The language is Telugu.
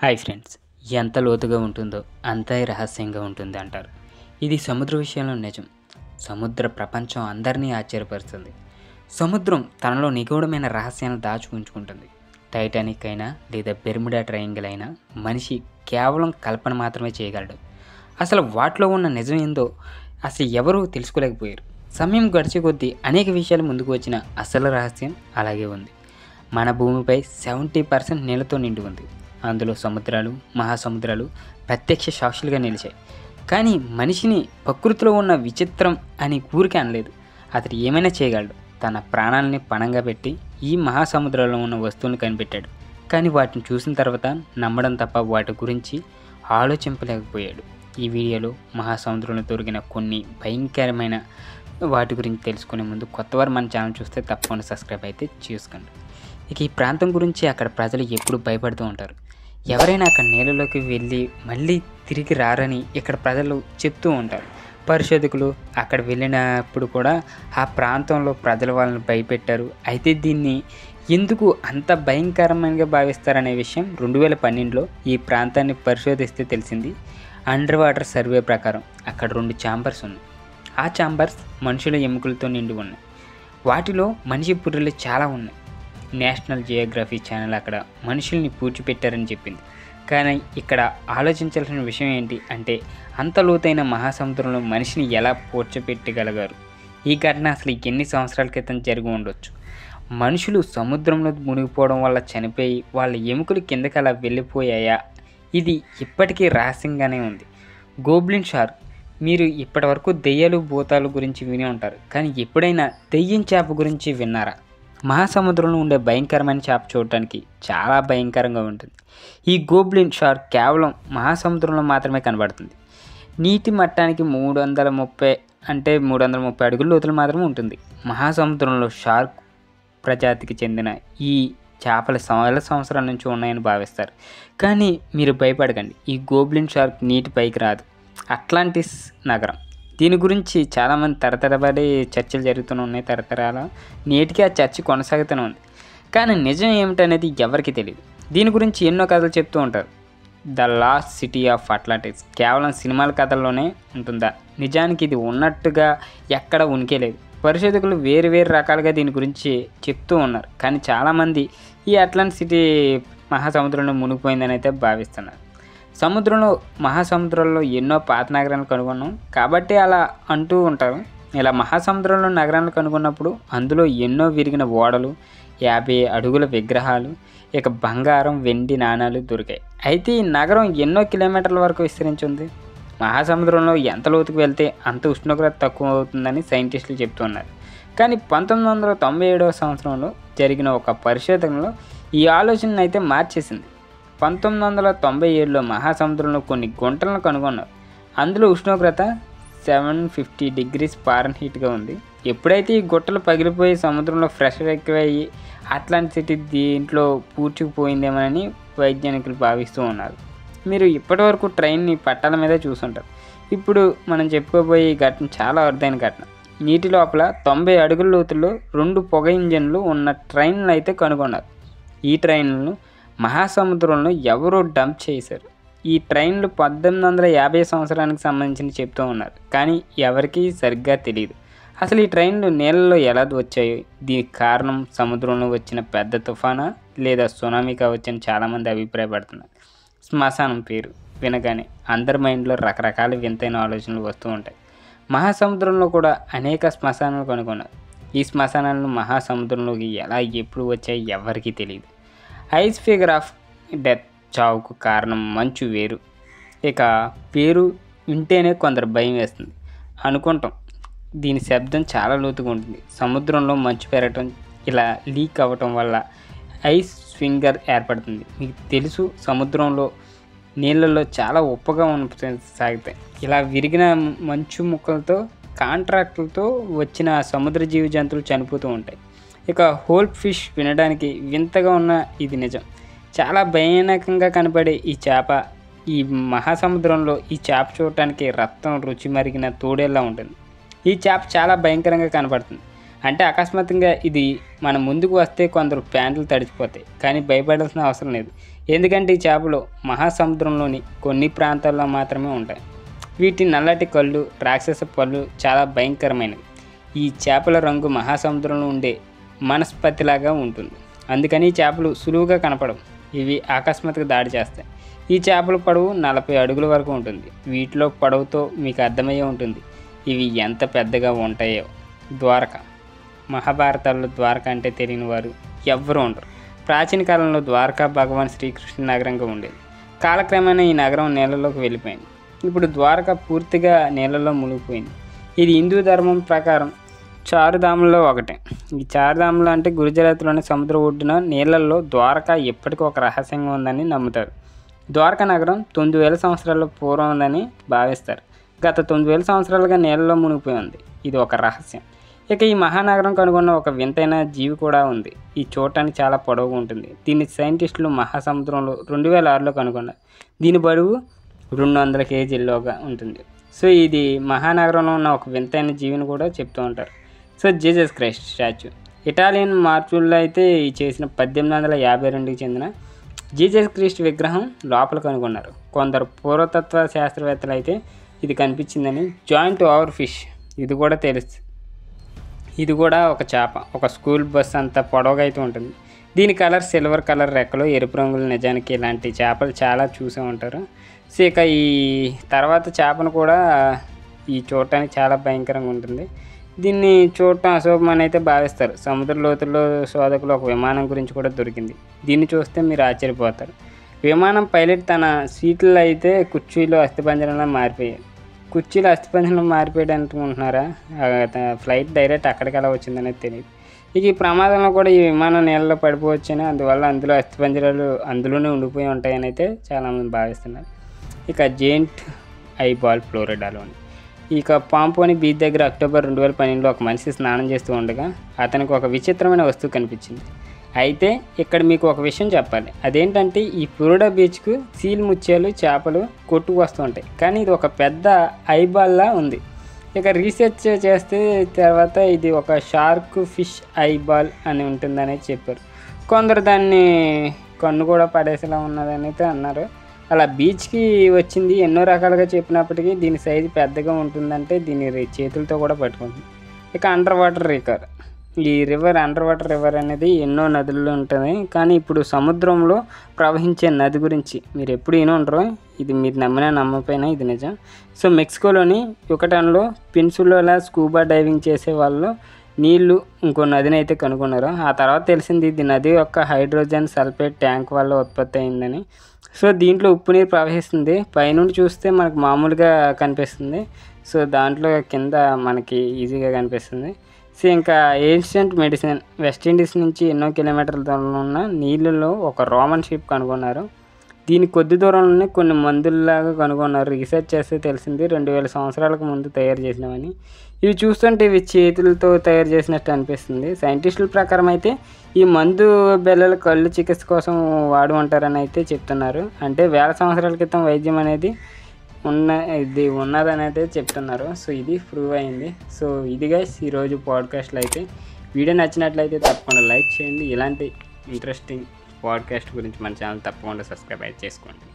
హాయ్ ఫ్రెండ్స్, ఎంత లోతుగా ఉంటుందో అంతే రహస్యంగా ఉంటుంది అంటారు. ఇది సముద్ర విషయంలో నిజం. సముద్ర ప్రపంచం అందరినీ ఆశ్చర్యపరుస్తుంది. సముద్రం తనలో నిగూఢమైన రహస్యాలను దాచి ఉంచుకుంటుంది. టైటానిక్ అయినా లేదా బెర్ముడా ట్రయాంగిల్ అయినా మనిషి కేవలం కల్పన మాత్రమే చేయగలడు. అసలు వాటిలో ఉన్న నిజం ఏందో అసలు ఎవరూ తెలుసుకోలేకపోయారు. సమయం గడిచే కొద్దీ అనేక విషయాలు ముందుకు వచ్చిన అసలు రహస్యం అలాగే ఉంది. మన భూమిపై 70% నీళ్ళతో నిండి ఉంది. అందులో సముద్రాలు, మహాసముద్రాలు ప్రత్యక్ష సాక్షులుగా నిలిచాయి. కానీ మనిషిని ప్రకృతిలో ఉన్న విచిత్రం అని ఊరికే అనలేదు. అతడు ఏమైనా చేయగలడు. తన ప్రాణాలని పణంగా పెట్టి ఈ మహాసముద్రంలో ఉన్న వస్తువులను కనిపెట్టాడు. కానీ వాటిని చూసిన తర్వాత నమ్మడం తప్ప వాటి గురించి ఆలోచింపలేకపోయాడు. ఈ వీడియోలో మహాసముద్రంలో దొరికిన కొన్ని భయంకరమైన వాటి గురించి తెలుసుకునే ముందు కొత్తవారు మన ఛానల్ చూస్తే తప్పకుండా సబ్స్క్రైబ్ అయితే చేసుకోండి. ఇక ఈ ప్రాంతం గురించి అక్కడ ప్రజలు ఎప్పుడు భయపడుతూ ఉంటారు. ఎవరైనా అక్కడ నీళ్ళలోకి వెళ్ళి మళ్ళీ తిరిగి రారని ఇక్కడ ప్రజలు చెప్తూ ఉంటారు. పరిశోధకులు అక్కడ వెళ్ళినప్పుడు కూడా ఆ ప్రాంతంలో ప్రజలు వాళ్ళని భయపెట్టారు. అయితే దీన్ని ఎందుకు అంత భయంకరమైనగా భావిస్తారనే విషయం 2012లో ఈ ప్రాంతాన్ని పరిశోధిస్తే తెలిసింది. అండర్ వాటర్ సర్వే ప్రకారం అక్కడ 2 ఛాంబర్స్ ఉన్నాయి. ఆ ఛాంబర్స్ మనుషుల ఎముకలతో నిండి ఉన్నాయి. వాటిలో మనిషి పుర్రెలు చాలా ఉన్నాయి. నేషనల్ జియోగ్రఫీ ఛానల్ అక్కడ మనుషుల్ని పూడ్చిపెట్టారని చెప్పింది. కానీ ఇక్కడ ఆలోచించాల్సిన విషయం ఏంటి అంటే అంత లోతైన మహాసముద్రంలో మనిషిని ఎలా పూడ్చిపెట్టగలిగారు? ఈ ఘటన అసలు ఎన్ని సంవత్సరాల క్రితం జరిగి ఉండొచ్చు? మనుషులు సముద్రంలో మునిగిపోవడం వల్ల చనిపోయి వాళ్ళ ఎముకలు కిందకి అలా వెళ్ళిపోయాయా? ఇది ఇప్పటికీ రహస్యంగానే ఉంది. Goblin shark. మీరు ఇప్పటివరకు దెయ్యాలు భూతాలు గురించి విని ఉంటారు, కానీ ఎప్పుడైనా దెయ్యం చేప గురించి విన్నారా? మహాసముద్రంలో ఉండే భయంకరమైన చేప చూడటానికి చాలా భయంకరంగా ఉంటుంది. ఈ గోబ్లిన్ షార్క్ కేవలం మహాసముద్రంలో మాత్రమే కనబడుతుంది. నీటి మట్టానికి 330 అడుగుల లోతులు మాత్రమే ఉంటుంది. మహాసముద్రంలో షార్క్ ప్రజాతికి చెందిన ఈ చేపలు వేల సంవత్సరాల నుంచి ఉన్నాయని భావిస్తారు. కానీ మీరు భయపడకండి, ఈ గోబ్లిన్ షార్క్ నీటి పైకి రాదు. అట్లాంటిస్ నగరం, దీని గురించి చాలామంది తరతరబడి చర్చలు జరుగుతూనే ఉన్నాయి. తరతరాల నేటికి ఆ చర్చ కొనసాగుతూనే ఉంది. కానీ నిజం ఏమిటనేది ఎవరికి తెలియదు. దీని గురించి ఎన్నో కథలు చెప్తూ ఉంటారు. The last city of Atlantis కేవలం సినిమాల కథల్లోనే ఉంటుందా? నిజానికి ఇది ఉన్నట్టుగా ఎక్కడ ఉనికే లేదు. పరిశోధకులు వేరు రకాలుగా దీని గురించి చెప్తూ ఉన్నారు. కానీ చాలామంది ఈ అట్లాంటిస్ సిటీ మహాసముద్రంలో మునిగిపోయిందని అయితే భావిస్తున్నారు. మహాసముద్రంలో ఎన్నో పాత నగరాలను కనుగొన్నాం కాబట్టి అలా అంటూ ఉంటారు. ఇలా మహాసముద్రంలో నగరాలను కనుగొన్నప్పుడు అందులో ఎన్నో విరిగిన ఓడలు, 50 అడుగుల విగ్రహాలు, ఇక బంగారం, వెండి నాణాలు దొరికాయి. అయితే ఈ నగరం ఎన్నో కిలోమీటర్ల వరకు విస్తరించి ఉంది. మహాసముద్రంలో ఎంత లోతుకు వెళ్తే అంత ఉష్ణోగ్రత తక్కువ అవుతుందని సైంటిస్టులు చెప్తున్నారు. కానీ 1997వ సంవత్సరంలో జరిగిన ఒక పరిశోధనలో ఈ ఆలోచనను అయితే మార్చేసింది. 1997లో మహాసముద్రంలో కొన్ని గుంటలను కనుగొన్నారు. అందులో ఉష్ణోగ్రత 750 degrees ఫారెన్హీట్గా ఉంది. ఎప్పుడైతే ఈ గుట్టలు పగిలిపోయి సముద్రంలో ప్రెషర్ ఎక్కువయ్యి అట్లాంటిస్ సిటీ దీంట్లో పూడ్చుకుపోయిందేమోనని వైజ్ఞానికులు భావిస్తూ ఉన్నారు. మీరు ఇప్పటివరకు ట్రైన్ని పట్టాల మీద చూసుంటారు. ఇప్పుడు మనం చెప్పుకోబోయే ఈ ఘటన చాలా అరుదైన ఘటన. నీటి లోపల 90 అడుగుల లోతుల్లో 2 పొగ ఇంజన్లు ఉన్న ట్రైన్లు అయితే కనుగొన్నారు. ఈ ట్రైన్లను మహాసముద్రంలో ఎవరో డంప్ చేశారు. ఈ ట్రైన్లు 1850 సంవత్సరానికి సంబంధించి చెప్తూ ఉన్నారు. కానీ ఎవరికీ సరిగ్గా తెలియదు అసలు ఈ ట్రైన్లు నీళ్ళలో ఎలా వచ్చాయో. దీనికి కారణం సముద్రంలో వచ్చిన పెద్ద తుఫానా లేదా సునామీ కావచ్చని చాలామంది అభిప్రాయపడుతున్నారు. శ్మశానం పేరు వినగానే అందరి మైండ్లో రకరకాల వింతైన ఆలోచనలు వస్తూ ఉంటాయి. మహాసముద్రంలో కూడా అనేక శ్మశానాలు కనుగొన్నారు. ఈ శ్మశానాలను మహాసముద్రంలోకి ఎలా ఎప్పుడు వచ్చాయి ఎవరికీ తెలియదు. ఐస్ ఫిగర్ ఆఫ్ డెత్, చావుకు కారణం మంచు వేరు. ఇక పేరు వింటేనే కొందరు భయం వేస్తుంది అనుకుంటాం. దీని శబ్దం చాలా లోతుగా ఉంటుంది. సముద్రంలో మంచు పెరగటం, ఇలా లీక్ అవ్వటం వల్ల ఐస్ ఫింగర్ ఏర్పడుతుంది. మీకు తెలుసు, సముద్రంలో నీళ్ళల్లో చాలా ఉప్పగా సాగుతాయి. ఇలా విరిగిన మంచు ముక్కలతో కాంట్రాక్టులతో వచ్చిన సముద్ర జీవ జంతువులు చనిపోతూ ఉంటాయి. ఇక హోల్ ఫిష్ వినడానికి వింతగా ఉన్న ఇది నిజం. చాలా భయానకంగా కనపడే ఈ చేప ఈ మహాసముద్రంలో ఈ చేప చూడటానికి రక్తం రుచి మరిగిన తోడేలా ఉంటుంది. ఈ చేప చాలా భయంకరంగా కనపడుతుంది. అంటే అకస్మాత్తుగా ఇది మన ముందుకు వస్తే కొందరు ప్యాంట్లు తడిచిపోతాయి. కానీ భయపడాల్సిన అవసరం లేదు. ఎందుకంటే ఈ చేపలు మహాసముద్రంలోని కొన్ని ప్రాంతాల్లో మాత్రమే ఉంటాయి. వీటి నల్లటి కళ్ళు, రాక్షస పళ్ళు చాలా భయంకరమైనవి. ఈ చేపల రంగు మహాసముద్రంలో ఉండే వనస్పతిలాగా ఉంటుంది. అందుకని ఈ చేపలు సులువుగా కనపడవు. ఇవి అకస్మాత్తుగా దాడి చేస్తాయి. ఈ చేపల పొడవు 40 అడుగుల వరకు ఉంటుంది. వీటిలో పొడవుతో మీకు అర్థమయ్యే ఉంటుంది ఇవి ఎంత పెద్దగా ఉంటాయో. ద్వారక. మహాభారతాల్లో ద్వారక అంటే తెలియని వారు ఎవ్వరూ ఉండరు. ప్రాచీన కాలంలో ద్వారకా భగవాన్ శ్రీకృష్ణ నగరంగా ఉండేది. కాలక్రమేణా ఈ నగరం నీళ్ళలోకి వెళ్ళిపోయింది. ఇప్పుడు ద్వారక పూర్తిగా నీళ్ళలో మునిగిపోయింది. ఇది హిందూ ధర్మం ప్రకారం చారుధాముల్లో ఒకటి. ఈ చారుధాములు అంటే గుజరాత్లోని సముద్ర ఒడ్డున నీళ్ళల్లో ద్వారక ఎప్పటికీ ఒక రహస్యంగా ఉందని నమ్ముతారు. ద్వారకా నగరం 9000 సంవత్సరాల పూర్వం ఉందని భావిస్తారు. గత 9000 సంవత్సరాలుగా నీళ్ళలో మునిగిపోయి ఉంది. ఇది ఒక రహస్యం. ఇక ఈ మహానగరం కనుగొన్న ఒక వింతైన జీవి కూడా ఉంది. ఈ చూడటానికి చాలా పొడవుగా ఉంటుంది. దీన్ని సైంటిస్టులు మహాసముద్రంలో 2006లో కనుగొన్నారు. దీని బరువు 200 కేజీల్లోగా ఉంటుంది. సో ఇది మహానగరంలో ఉన్న ఒక వింతైన జీవిని కూడా చెప్తూ ఉంటారు. So Jesus Christ statue Italian మార్చుల్లో అయితే చేసిన 1852కి చెందిన జీసస్ క్రైస్ట్ విగ్రహం లోపల కనుగొన్నారు. కొందరు పురాతత్వ శాస్త్రవేత్తలు అయితే ఇది కనిపించిందని జాయింట్ ఓవర్ ఫిష్ ఇది కూడా తెలుసు. ఇది కూడా ఒక చేప, ఒక స్కూల్ బస్ అంత పొడవుగా అయితే ఉంటుంది. దీని కలర్ సిల్వర్ కలర్, రెక్కలు ఎరుపు రంగులు. నిజానికి ఇలాంటి చేపలు చాలా చూసే ఉంటారు. సో ఇక ఈ తర్వాత చేపను కూడా ఈ చూడటానికి చాలా భయంకరంగా ఉంటుంది. దీన్ని చూడటం అశోభమని అయితే భావిస్తారు. సముద్ర లోతుల్లో శోధకులు ఒక విమానం గురించి కూడా దొరికింది. దీన్ని చూస్తే మీరు ఆశ్చర్యపోతారు. విమానం పైలట్ తన సీట్లో అయితే కుర్చీలో అస్థిపంజరంలో మారిపోయాయి. కుర్చీలో అస్థిపంజరంలో మారిపోయాడు అనుకుంటున్నారా? ఫ్లైట్ డైరెక్ట్ అక్కడికి ఎలా వచ్చిందనేది తెలియదు. ఇక ఈ ప్రమాదంలో కూడా ఈ విమానం నీళ్ళలో పడిపోవచ్చని, అందువల్ల అందులో అస్థిపంజరాలు అందులోనే ఉండిపోయి ఉంటాయని అయితే చాలామంది భావిస్తున్నారు. ఇక జెయింట్ ఐబాల్ ఫ్లోరిడాలోని ఇక పాంపోని బీచ్ దగ్గర అక్టోబర్ 2012లో ఒక మనిషి స్నానం చేస్తూ ఉండగా అతనికి ఒక విచిత్రమైన వస్తువు కనిపించింది. అయితే ఇక్కడ మీకు ఒక విషయం చెప్పాలి. అదేంటంటే ఈ ఫ్లోరిడా బీచ్కు సీల్ ముత్యాలు చేపలు కొట్టుకు వస్తూ ఉంటాయి. కానీ ఇది ఒక పెద్ద ఐబాల్లా ఉంది. ఇక రీసెర్చ్ చేస్తే తర్వాత ఇది ఒక షార్క్ ఫిష్ ఐబాల్ అని ఉంటుందని చెప్పారు. కొందరు దాన్ని కన్ను కూడా పడేసేలా ఉన్నదని అయితే అన్నారు. అలా బీచ్కి వచ్చింది ఎన్నో రకాలుగా చెప్పినప్పటికీ దీని సైజు పెద్దగా ఉంటుందంటే దీని చేతులతో కూడా పట్టుకుంటుంది. ఇక అండర్ వాటర్ రివర్. ఈ రివర్ అండర్ వాటర్ రివర్ అనేది ఎన్నో నదుల్లో ఉంటుంది. కానీ ఇప్పుడు సముద్రంలో ప్రవహించే నది గురించి మీరు ఎప్పుడు విని ఉండరు. ఇది మీరు నమ్మినా నమ్మకపోయినా ఇది నిజం. సో మెక్సికోలోని యుకటాన్లో పెన్సులోలా స్కూబా డైవింగ్ చేసే వాళ్ళు నీళ్లు ఇంకో నదిని అయితే కనుగొన్నారు. ఆ తర్వాత తెలిసింది ఇది నది యొక్క హైడ్రోజన్ సల్ఫేట్ ట్యాంక్ వల్ల ఉత్పత్తి అయిందని. సో దీంట్లో ఉప్పు నీరు ప్రవహిస్తుంది. పైనుండి చూస్తే మనకు మామూలుగా కనిపిస్తుంది. సో దాంట్లో కింద మనకి ఈజీగా కనిపిస్తుంది. సో ఇంకా ఏన్షియంట్ మెడిసిన్. వెస్టిండీస్ నుంచి ఎన్నో కిలోమీటర్ల దూరంలో ఉన్న నీళ్ళలో ఒక రోమన్ షిప్ కనుగొన్నారు. దీని కొద్ది దూరంలోనే కొన్ని మందుల్లాగా కనుగొన్నారు. రీసెర్చ్ చేస్తే తెలిసింది 2000 సంవత్సరాలకు ముందు తయారు చేసినవని. ఇవి చూస్తుంటే ఇవి చేతులతో తయారు చేసినట్టు అనిపిస్తుంది. సైంటిస్టుల ప్రకారం అయితే ఈ మందు బెల్లల కళ్ళు చికిత్స కోసం వాడు ఉంటారని అయితే చెప్తున్నారు. అంటే 1000 సంవత్సరాల క్రితం వైద్యం అనేది ఉన్నదని అయితే చెప్తున్నారు. సో ఇది ప్రూవ్ అయింది. సో ఇది గైస్ ఈరోజు పాడ్కాస్ట్లో అయితే. వీడియో నచ్చినట్లయితే తప్పకుండా లైక్ చేయండి. ఇలాంటి ఇంట్రెస్టింగ్ పాడ్కాస్ట్ గురించి మన ఛానల్ తప్పకుండా సబ్స్క్రైబ్ చేసుకోండి.